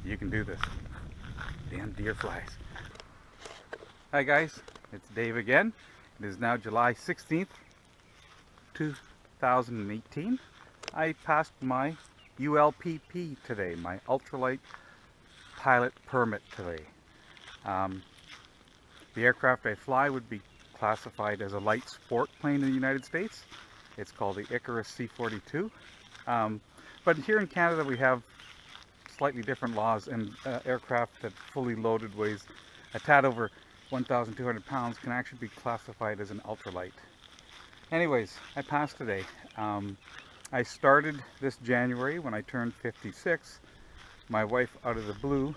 You can do this. Damn deer flies. Hi guys, it's Dave again. It is now July 16th, 2018. I passed my ULPP today, my ultralight pilot permit today. The aircraft I fly would be classified as a light sport plane in the United States. It's called the Icarus C-42. But here in Canada we have slightly different laws, and aircraft that fully loaded weighs a tad over 1,200 pounds can actually be classified as an ultralight. Anyways, I passed today. I started this January when I turned 56. My wife, out of the blue,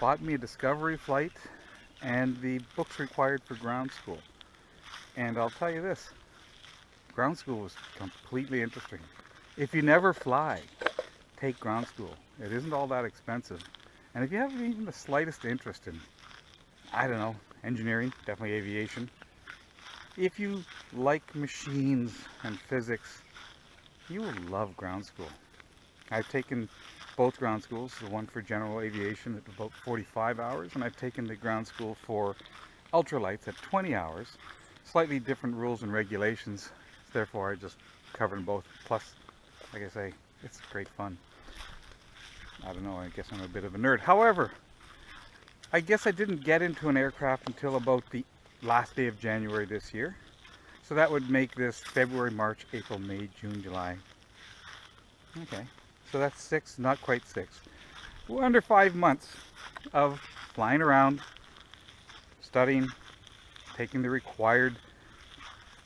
bought me a discovery flight and the books required for ground school. And I'll tell you this, ground school was completely interesting. If you never fly, take ground school. It isn't all that expensive. And if you have even the slightest interest in, I don't know, engineering, definitely aviation, if you like machines and physics, you will love ground school. I've taken both ground schools, the one for general aviation at about 45 hours, and I've taken the ground school for ultralights at 20 hours. Slightly different rules and regulations, therefore I just covered them both. Plus, like I say, it's great fun. I don't know, I guess I'm a bit of a nerd. However, I guess I didn't get into an aircraft until about the last day of January this year. So that would make this February, March, April, May, June, July. Okay, so that's 6, not quite 6. We're under 5 months of flying around, studying, taking the required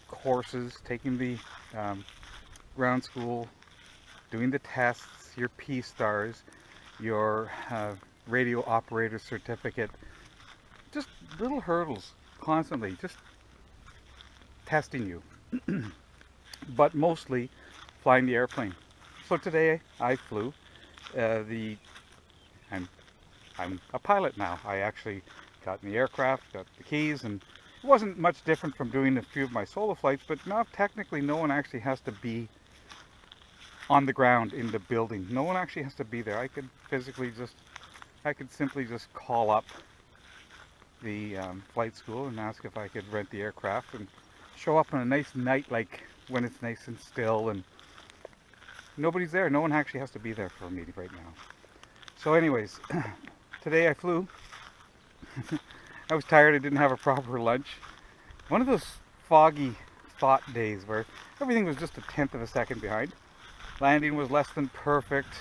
courses, taking the ground school, doing the tests, your P-stars, your radio operator certificate, just little hurdles constantly, just testing you, but mostly flying the airplane. So today I flew I'm a pilot now. I actually got in the aircraft, got the keys, and it wasn't much different from doing a few of my solo flights, but now technically no one actually has to be on the ground in the building. No one actually has to be there. I could simply just call up the flight school and ask if I could rent the aircraft and show up on a nice night, like when it's nice and still and nobody's there. No one actually has to be there for a meeting right now. So anyways, today I flew. I was tired. I didn't have a proper lunch. One of those foggy thought days where everything was just a tenth of a second behind. Landing was less than perfect.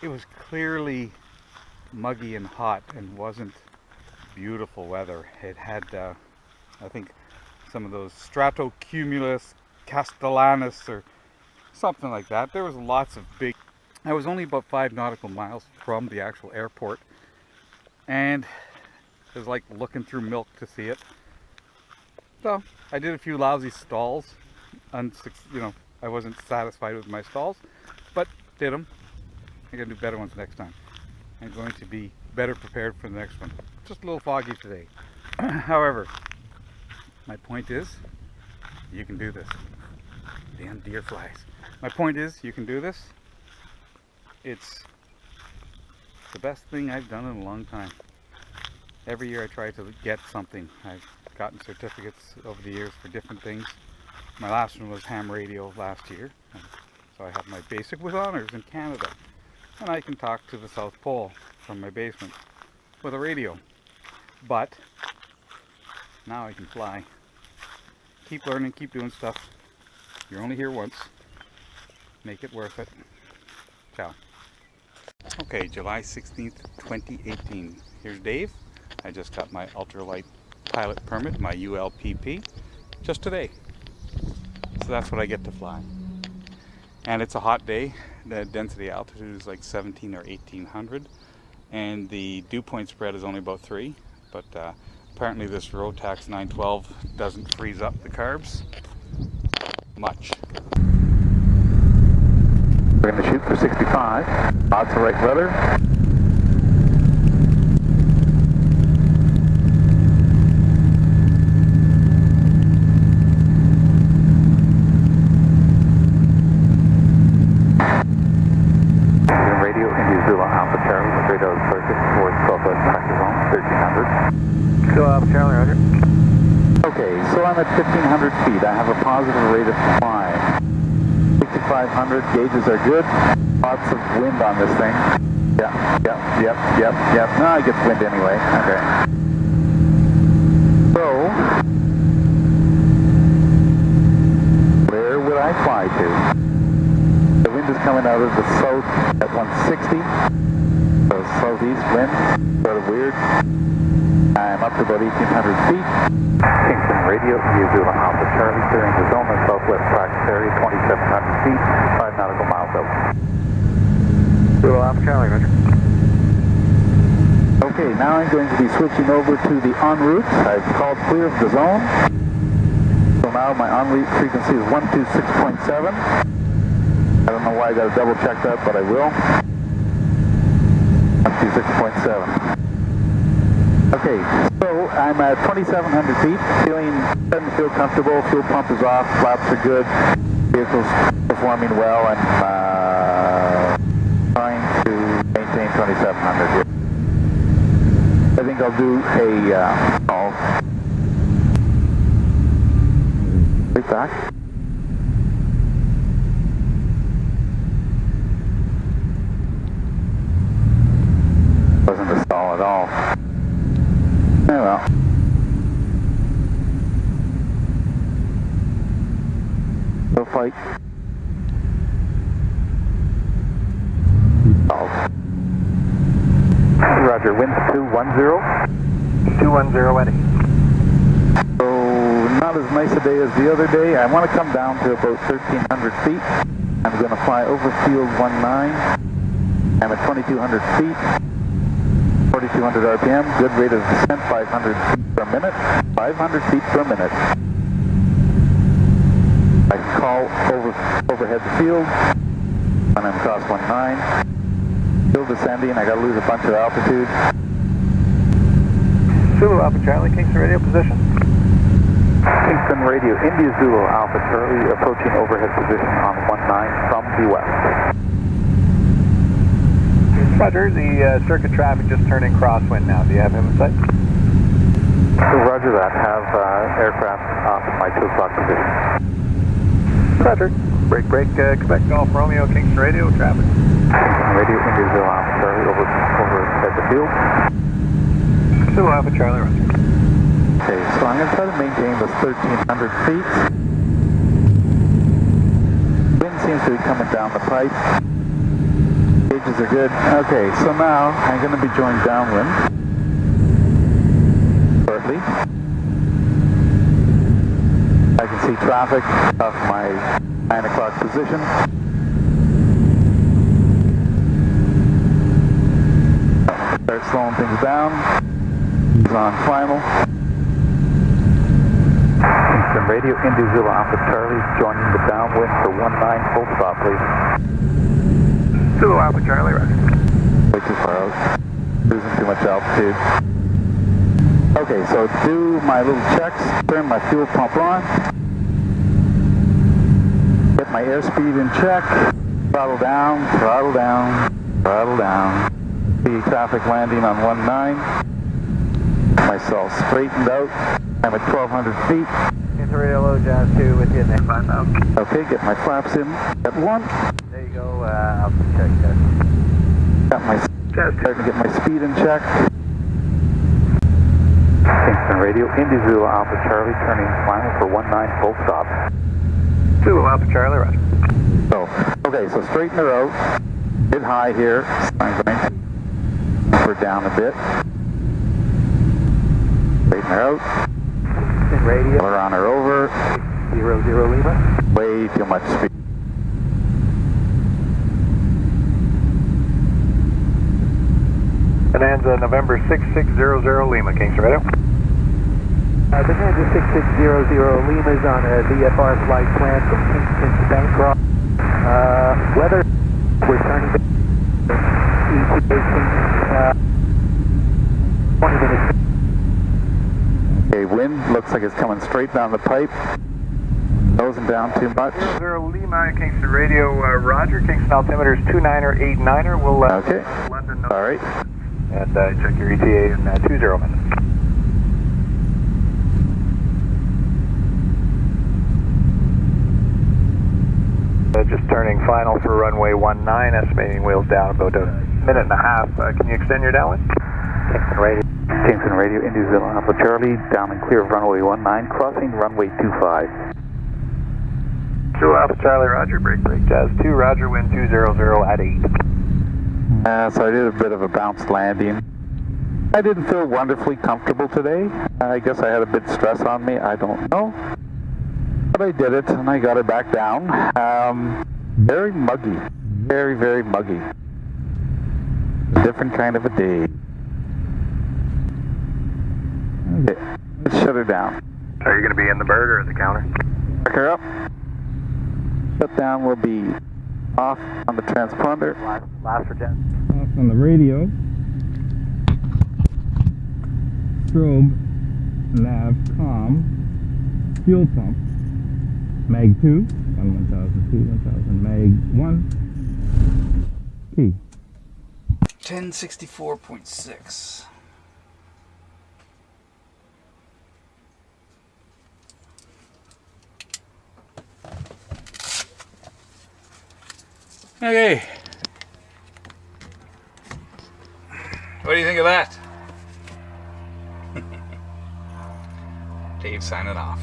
It was clearly muggy and hot and wasn't beautiful weather. It had, I think, some of those stratocumulus castellanus or something like that. There was lots of big... I was only about 5 nautical miles from the actual airport, and it was like looking through milk to see it. So I did a few lousy stalls, I wasn't satisfied with my stalls, but did them. I'm going to do better ones next time. I'm going to be better prepared for the next one. Just a little foggy today. However, my point is, you can do this. Damn deer flies. My point is, you can do this. It's the best thing I've done in a long time. Every year I try to get something. I've gotten certificates over the years for different things. My last one was ham radio last year, so I have my basic with honors in Canada, and I can talk to the South Pole from my basement with a radio. But now I can fly. Keep learning, keep doing stuff. You're only here once. Make it worth it. Ciao. Okay, July 16th, 2018. Here's Dave. I just got my ultralight pilot permit, my ULPP, just today. So that's what I get to fly. And it's a hot day. The density altitude is like 17 or 1800, and the dew point spread is only about 3, but apparently this Rotax 912 doesn't freeze up the carbs much. We're going to shoot for 65. Lots of right weather. Radio India Still up, Charlie, roger. Okay, so I'm at 1,500 feet. I have a positive rate of climb. 6,500, gauges are good. Lots of wind on this thing. Yep. No, it gets wind anyway. Okay. So, where will I fly to? The wind is coming out of the south at 160. So southeast wind, sort of weird. I'm up to about 1,800 feet. Kingston Radio, Zulu Alpha Charlie, clearing the zone on southwest practice area, 2,700 feet, 5 nautical miles out. Zulu Alpha Charlie, roger. Okay, now I'm going to be switching over to the en route. I've called clear of the zone. So now my en route frequency is 126.7. I don't know why I got to double check that, but I will. 126.7. Okay, so I'm at 2,700 feet, starting to feel comfortable, fuel pump is off, flaps are good, vehicle's performing well, and trying to maintain 2,700 here. I think I'll do a call right back. Wasn't a stall at all. Oh well. No fight. Roger, winds 210. 210, Eddie. So, not as nice a day as the other day. I want to come down to about 1,300 feet. I'm going to fly over field 19. I'm at 2,200 feet. 4,200 RPM, good rate of descent, 500 feet per minute. 500 feet per minute. I can call overhead the field when I'm across 19. Still descending, I got to lose a bunch of altitude. Zulu Alpha Charlie, Kingston Radio position. Kingston Radio, India Zulu Alpha Charlie, approaching overhead position on 19 from the west. Roger, the circuit traffic just turning crosswind now. Do you have him in sight? Roger that. Have aircraft off at my 2 o'clock position. Roger. Break, Quebec Golf Romeo, Kingston Radio, traffic. Kingston Radio, India Zulu Alpha Charlie, over at the field. Zulu Alpha Charlie, roger. Okay, so I'm going to try to maintain this 1,300 feet. Wind seems to be coming down the pipe. Gauges are good. Okay, so now I'm going to be joined downwind shortly. I can see traffic off my 9 o'clock position. Start slowing things down. He's on final. Kingston Radio, India Zulu Alpha Charlie, joining the downwind for 19 full stop, please. Zulu Alpha Charlie, roger. Way too far out. Losing too much altitude. Okay, so do my little checks. Turn my fuel pump on. Get my airspeed in check. Throttle down, throttle down, throttle down. See traffic landing on 19. Myself straightened out. I'm at 1,200 feet. Kingston Radio, low Jazz 2 with you next 5,000. Okay, get my flaps in. At 1. There you go, I'll check that. Got my starting to get my speed in check. Kingston Radio, India Zulu Alpha Charlie, turning final for 19 full stop. Zulu Alpha Charlie, roger. So, okay, so straighten her out. Bit high here. I'm going to move her down a bit. Straighten her out. Kingston Radio. We're on her over. 00 Lima. Way too much speed. Bonanza November 6600 Lima, Kingston Radio. Bonanza 6600 Lima is on a VFR flight plan from Kingston to Bancroft. Weather, we're turning ETA 20 minutes. Okay, wind looks like it's coming straight down the pipe. Nosing down too much. 00 Lima, Kingston Radio, Roger. Kingston altimeter is 29er, 89er. We'll okay. London. All right. And check your ETA in 20 minutes. Just turning final for runway 19, estimating wheels down about a minute and a half. Can you extend your downwind? Kingston Radio, Indy Zulu Alpha Charlie, down and clear of runway 19, crossing runway 25. Zulu Alpha Charlie, Roger, break, Jazz 2, Roger, wind 200 at 8. So I did a bit of a bounce landing. I didn't feel wonderfully comfortable today. I guess I had a bit of stress on me, I don't know. But I did it and I got it back down. Very muggy, very, very muggy. A different kind of a day. Okay, let's shut her down. Are you going to be in the bird or at the counter? Back her up. Shutdown will be off on the transponder. Last for 10. Off on the radio. Strobe, nav, comm, fuel pump, mag 2, 1002, 1000, mag 1, key. 1064.6. Okay. What do you think of that? Dave signing off.